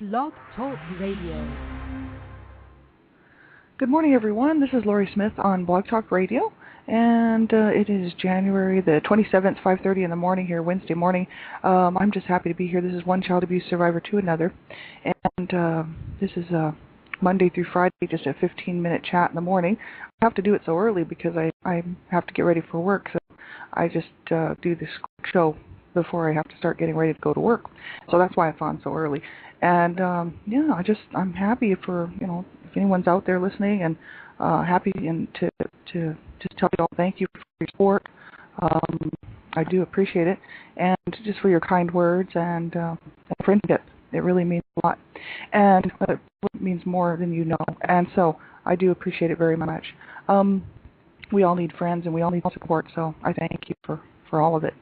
Blog Talk Radio. Good morning, everyone. This is Laurie Smith on Blog Talk Radio, and it is January the 27th, 5:30 in the morning here, Wednesday morning. I'm just happy to be here. This is one child abuse survivor to another, and this is Monday through Friday, just a 15-minute chat in the morning. I have to do it so early because I have to get ready for work, so I just do this show before I have to start getting ready to go to work. So that's why it's on so early. And I'm happy for, if anyone's out there listening, and happy and to just tell you all thank you for your support. I do appreciate it, and just for your kind words and friendship. It really means a lot, and it means more than you know. And so I do appreciate it very much. We all need friends, and we all need support. So I thank you for all of it.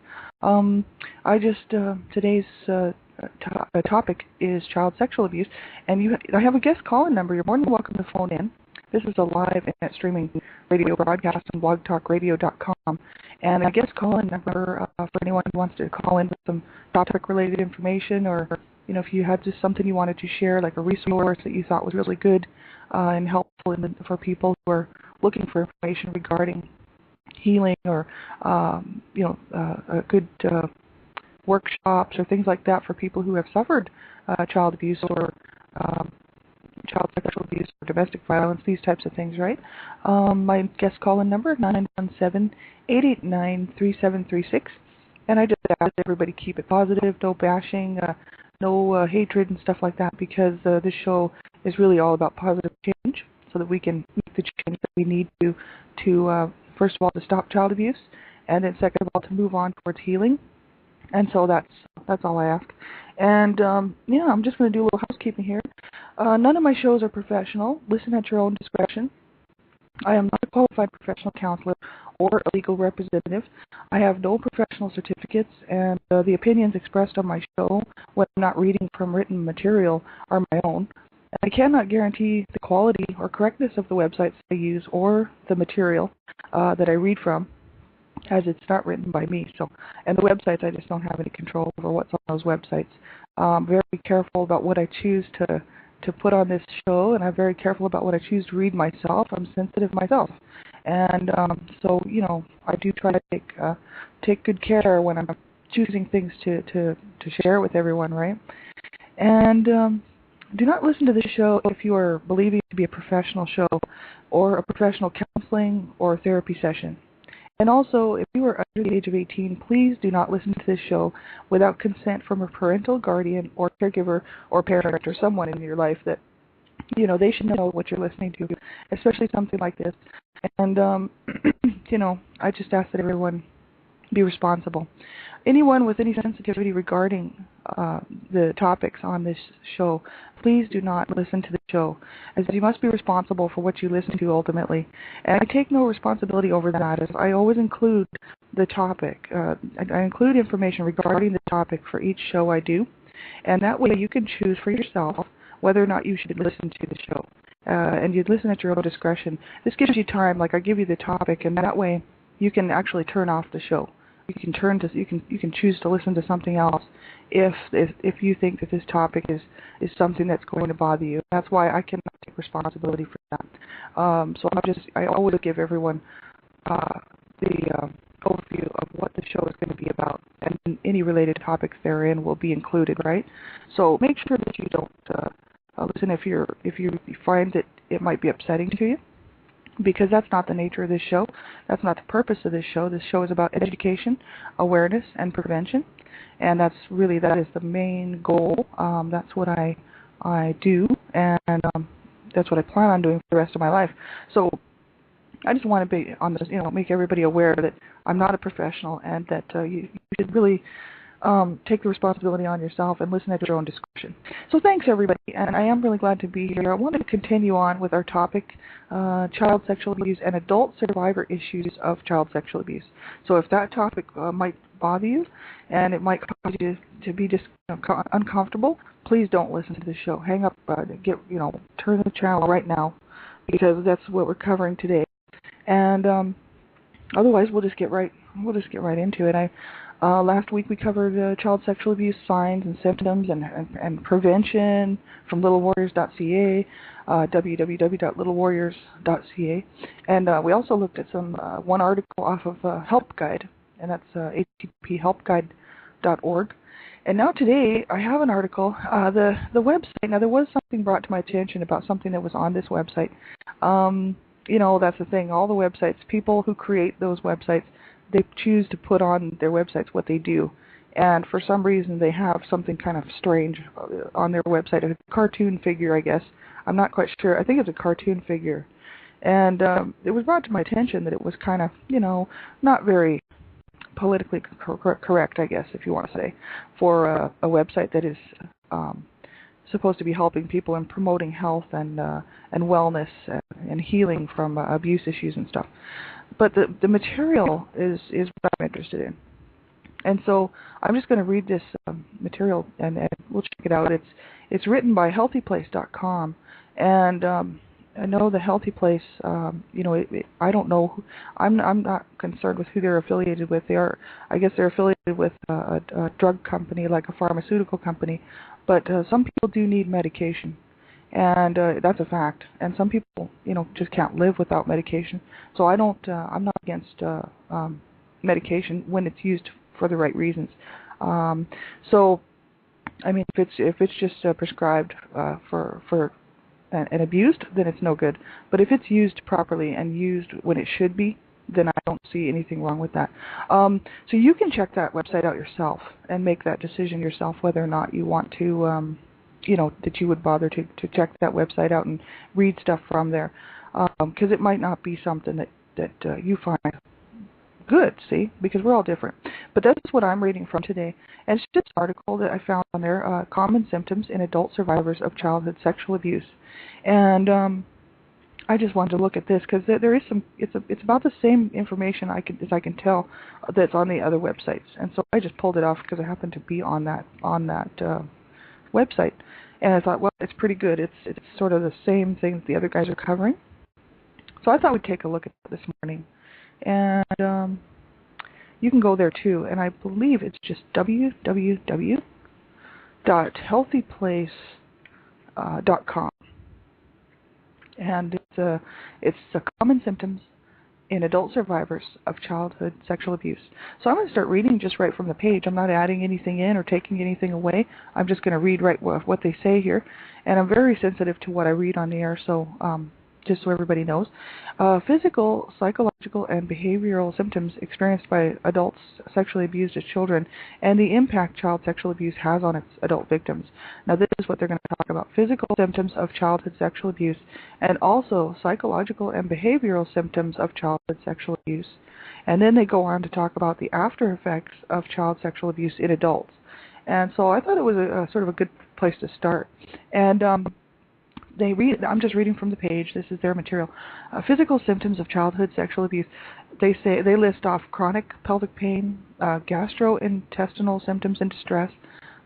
Today's topic is child sexual abuse, and I have a guest call-in number. You're more than welcome to phone in. This is a live internet streaming radio broadcast on blogtalkradio.com, and a guest call-in number for anyone who wants to call in with some topic-related information, or if you had just something you wanted to share, like a resource that you thought was really good and helpful for people who are looking for information regarding healing, or good workshops or things like that for people who have suffered child abuse or child sexual abuse or domestic violence, these types of things, right? My guest call-in number, 917-889-3736. And I just ask everybody keep it positive, no bashing, no hatred and stuff like that, because this show is really all about positive change, so that we can make the change that we need to first of all, to stop child abuse, and then second of all, to move on towards healing. And so that's all I ask. And I'm just going to do a little housekeeping here. None of my shows are professional. Listen at your own discretion. I am not a qualified professional counselor or a legal representative. I have no professional certificates, and the opinions expressed on my show, when I'm not reading from written material, are my own. I cannot guarantee the quality or correctness of the websites I use or the material that I read from, as it's not written by me. And the websites, I just don't have any control over what's on those websites. I'm very careful about what I choose to put on this show, and I'm very careful about what I choose to read myself. I'm sensitive myself, and so I do try to take good care when I'm choosing things to share with everyone, right? And do not listen to this show if you are believing it to be a professional show or a professional counseling or therapy session. And also, if you are under the age of 18, please do not listen to this show without consent from a parental guardian or caregiver or parent or someone in your life that, they should know what you're listening to, especially something like this. And, I just ask that everyone be responsible. Anyone with any sensitivity regarding the topics on this show, please do not listen to the show, as you must be responsible for what you listen to ultimately. And I take no responsibility over that, as I always include the topic. I include information regarding the topic for each show I do, and that way you can choose for yourself whether or not you should listen to the show. And you listen at your own discretion. This gives you time, like I give you the topic, and that way you can actually turn off the show. You can choose to listen to something else if you think that this topic is something that's going to bother you. That's why I cannot take responsibility for that. So I always give everyone the overview of what the show is going to be about, and any related topics therein will be included, right? So make sure that you don't listen if you find that it might be upsetting to you, because that's not the nature of this show. That's not the purpose of this show. This show is about education, awareness, and prevention, and that is the main goal. That's what I do, and that's what I plan on doing for the rest of my life. So I just want to be on this, make everybody aware that I'm not a professional, and that you should really take the responsibility on yourself and listen at your own discretion. So thanks, everybody, and I am really glad to be here. I wanted to continue on with our topic, child sexual abuse and adult survivor issues of child sexual abuse. So if that topic might bother you, and it might cause you to be just uncomfortable, please don't listen to the show. Hang up, turn the channel right now, because that's what we're covering today. And otherwise, we'll just get right into it. Last week we covered child sexual abuse signs and symptoms and prevention from littlewarriors.ca, www.littlewarriors.ca, and we also looked at one article off of Help Guide, and that's http://helpguide.org. And now today I have an article, the website. Now there was something brought to my attention about something that was on this website. That's the thing. All the websites, people who create those websites, they choose to put on their websites what they do. And for some reason they have something kind of strange on their website, a cartoon figure, I guess. I'm not quite sure. I think it's a cartoon figure. And it was brought to my attention that it was kind of, not very politically correct, I guess, if you want to say, for a website that is supposed to be helping people and promoting health and wellness and healing from abuse issues and stuff. But the material is what I'm interested in. And so I'm just going to read this material and we'll check it out. It's written by healthyplace.com, and I know the Healthy Place. I don't know. I'm not concerned with who they're affiliated with. I guess they're affiliated with a drug company, like a pharmaceutical company. But some people do need medication, and that's a fact. And some people, just can't live without medication. So I'm not against medication when it's used for the right reasons. So, I mean, if it's just prescribed for and abused, then it's no good. But if it's used properly and used when it should be, then I don't see anything wrong with that. So you can check that website out yourself and make that decision yourself whether or not you want to, that you would bother to check that website out and read stuff from there, because it might not be something that you find good, see, because we're all different. But that's what I'm reading from today. And it's just an article that I found on there, Common Symptoms in Adult Survivors of Childhood Sexual Abuse. And I just wanted to look at this because there is it's about the same information as I can tell that's on the other websites. And so I just pulled it off because I happened to be on that website. And I thought, well, it's pretty good. It's sort of the same thing that the other guys are covering. So I thought we'd take a look at it this morning. And you can go there too, and I believe it's just www.healthyplace.com, and it's the Common Symptoms in Adult Survivors of Childhood Sexual Abuse. So I'm going to start reading just right from the page. I'm not adding anything in or taking anything away. I'm just going to read right what they say here, and I'm very sensitive to what I read on the air, so just so everybody knows. Physical, psychological, and behavioral symptoms experienced by adults sexually abused as children, and the impact child sexual abuse has on its adult victims. Now this is what they're going to talk about: physical symptoms of childhood sexual abuse, and also psychological and behavioral symptoms of childhood sexual abuse. And then they go on to talk about the after effects of child sexual abuse in adults. And so I thought it was a sort of a good place to start. And I'm just reading from the page. This is their material. Physical symptoms of childhood sexual abuse. They list off chronic pelvic pain, gastrointestinal symptoms and distress,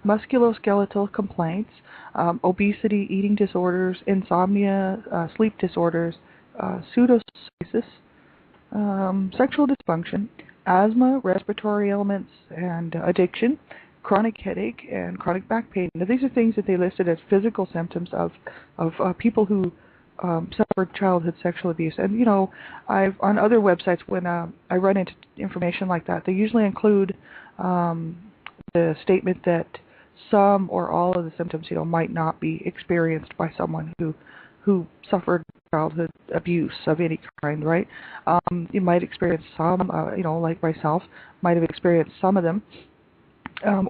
musculoskeletal complaints, obesity, eating disorders, insomnia, sleep disorders, pseudopsoriasis, sexual dysfunction, asthma, respiratory ailments, and addiction, chronic headache, and chronic back pain. Now, these are things that they listed as physical symptoms of people who suffered childhood sexual abuse. And I've on other websites when I run into information like that, they usually include the statement that some or all of the symptoms, might not be experienced by someone who suffered childhood abuse of any kind, right? You might experience some, like myself, might have experienced some of them.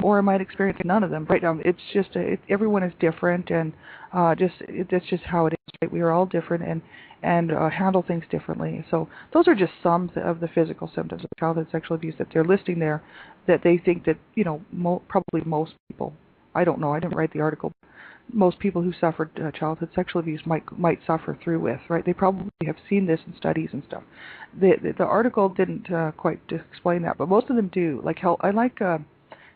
Or I might experience none of them. Right now, it's just everyone is different, and that's just how it is. Right? We are all different and handle things differently. So those are just some of the physical symptoms of childhood sexual abuse that they're listing there, that they think that probably most people. I don't know. I didn't write the article. Most people who suffered childhood sexual abuse might suffer through with. Right? They probably have seen this in studies and stuff. The article didn't quite explain that, but most of them do. Like I like.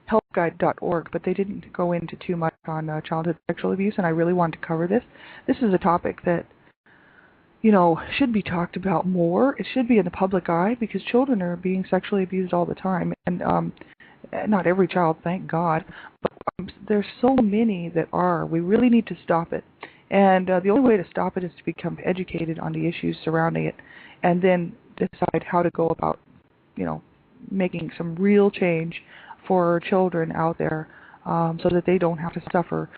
Helpguide.org, but they didn't go into too much on childhood sexual abuse, and I really wanted to cover this. This is a topic that, should be talked about more. It should be in the public eye because children are being sexually abused all the time, and not every child, thank God, but there's so many that are. We really need to stop it. And the only way to stop it is to become educated on the issues surrounding it, and then decide how to go about, making some real change for children out there, so that they don't have to suffer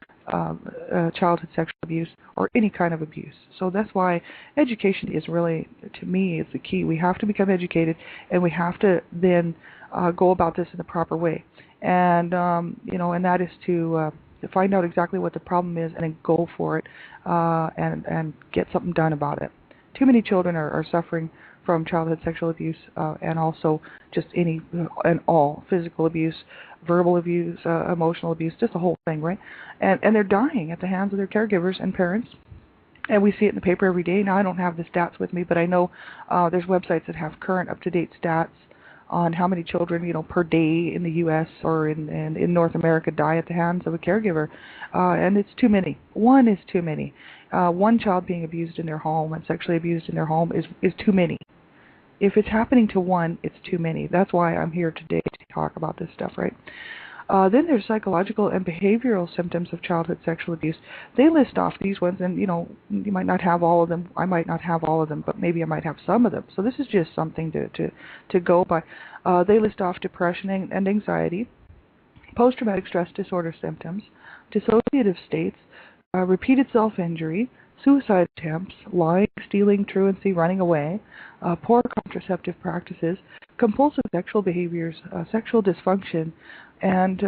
childhood sexual abuse or any kind of abuse. So that's why education is really, to me, is the key. We have to become educated, and we have to then go about this in the proper way. And and that is to find out exactly what the problem is and then go for it, and get something done about it. Too many children are suffering from childhood sexual abuse, and also just any and all physical abuse, verbal abuse, emotional abuse, just the whole thing, right? And they're dying at the hands of their caregivers and parents. And we see it in the paper every day. Now, I don't have the stats with me, but I know there's websites that have current, up-to-date stats on how many children, per day in the U.S. or in North America die at the hands of a caregiver. And it's too many. One is too many. One child being abused in their home and sexually abused in their home is too many. If it's happening to one, it's too many. That's why I'm here today to talk about this stuff, right? Then there's psychological and behavioral symptoms of childhood sexual abuse. They list off these ones, and you might not have all of them. I might not have all of them, but maybe I might have some of them. So this is just something to go by. They list off depression and anxiety, post-traumatic stress disorder symptoms, dissociative states, repeated self-injury, suicide attempts, lying, stealing, truancy, running away, poor contraceptive practices, compulsive sexual behaviors, sexual dysfunction, and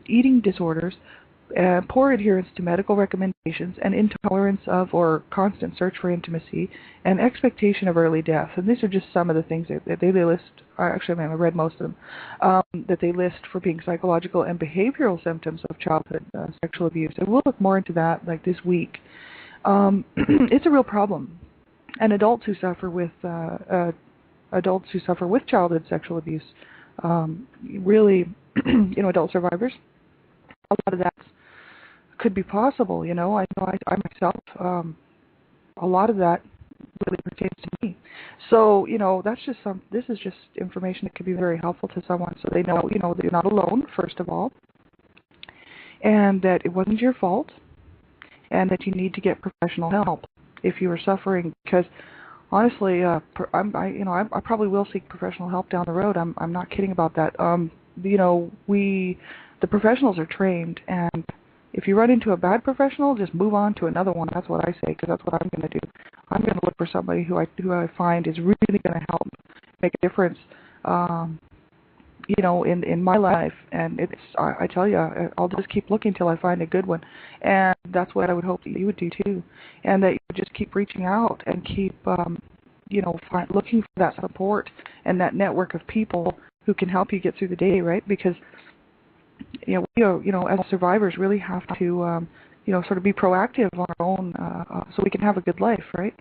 eating disorders, poor adherence to medical recommendations, and intolerance of or constant search for intimacy, and expectation of early death. And these are just some of the things that they list. Actually, I read most of them, that they list for being psychological and behavioral symptoms of childhood sexual abuse. And we'll look more into that this week. It's a real problem. And adults who suffer with childhood sexual abuse, really, adult survivors, a lot of that could be possible. I know I myself, a lot of that really pertains to me. So, this is just information that could be very helpful to someone, so they know, that you're not alone, first of all, and that it wasn't your fault, and that you need to get professional help if you are suffering. Because honestly, I probably will seek professional help down the road. I'm not kidding about that. The professionals are trained, and if you run into a bad professional, just move on to another one. That's what I say, because that's what I'm going to do. I'm going to look for somebody who I find is really going to help make a difference, in my life. And I tell you, I'll just keep looking till I find a good one. And that's what I would hope that you would do too. And that you would just keep reaching out and keep, looking for that support and that network of people who can help you get through the day, right? Because, we, as survivors really have to, sort of be proactive on our own, so we can have a good life, right?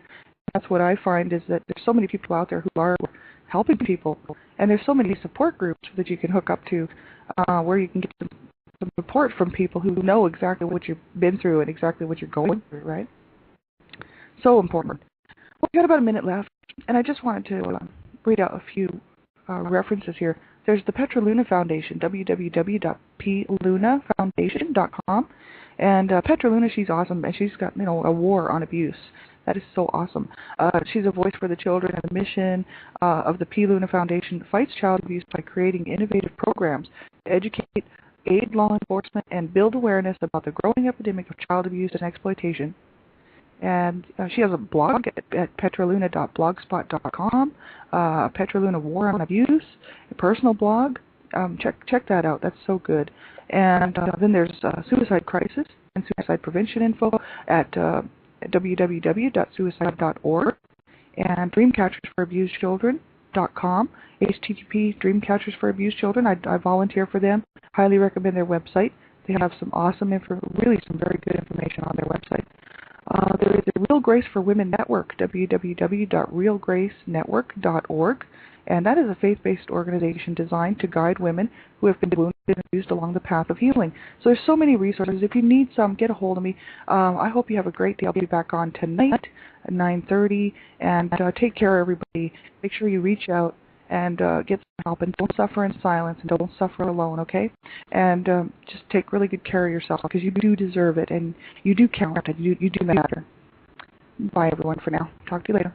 That's what I find, is that there's so many people out there who are helping people, and there's so many support groups that you can hook up to, where you can get some support from people who know exactly what you've been through and exactly what you're going through, right? So important. Well, we've got about a minute left, and I just wanted to read out a few references here. There's the Petroluna Foundation, www.plunafoundation.com. And Petroluna, she's awesome, and she's got, a war on abuse. That is so awesome. She's a voice for the children, and the mission of the P. Luna Foundation fights child abuse by creating innovative programs to educate, aid law enforcement, and build awareness about the growing epidemic of child abuse and exploitation. And she has a blog at petroluna.blogspot.com, Petroluna War on Abuse, a personal blog. Check that out. That's so good. And then there's Suicide Crisis and Suicide Prevention info at www.suicide.org, and DreamCatchersForAbusedChildren.com, http DreamCatchersForAbusedChildren. I volunteer for them. Highly recommend their website. They have some awesome really some very good information on their website. There is the Real Grace for Women Network, www.realgracenetwork.org, and that is a faith-based organization designed to guide women who have been wounded and abused along the path of healing. So there's so many resources. If you need some, get a hold of me. I hope you have a great day. I'll be back on tonight at 9:30, and take care, everybody. Make sure you reach out and get some help. And don't suffer in silence, and don't suffer alone, okay? And just take really good care of yourself, because you do deserve it, and you do count, and you do matter. Bye, everyone, for now. Talk to you later.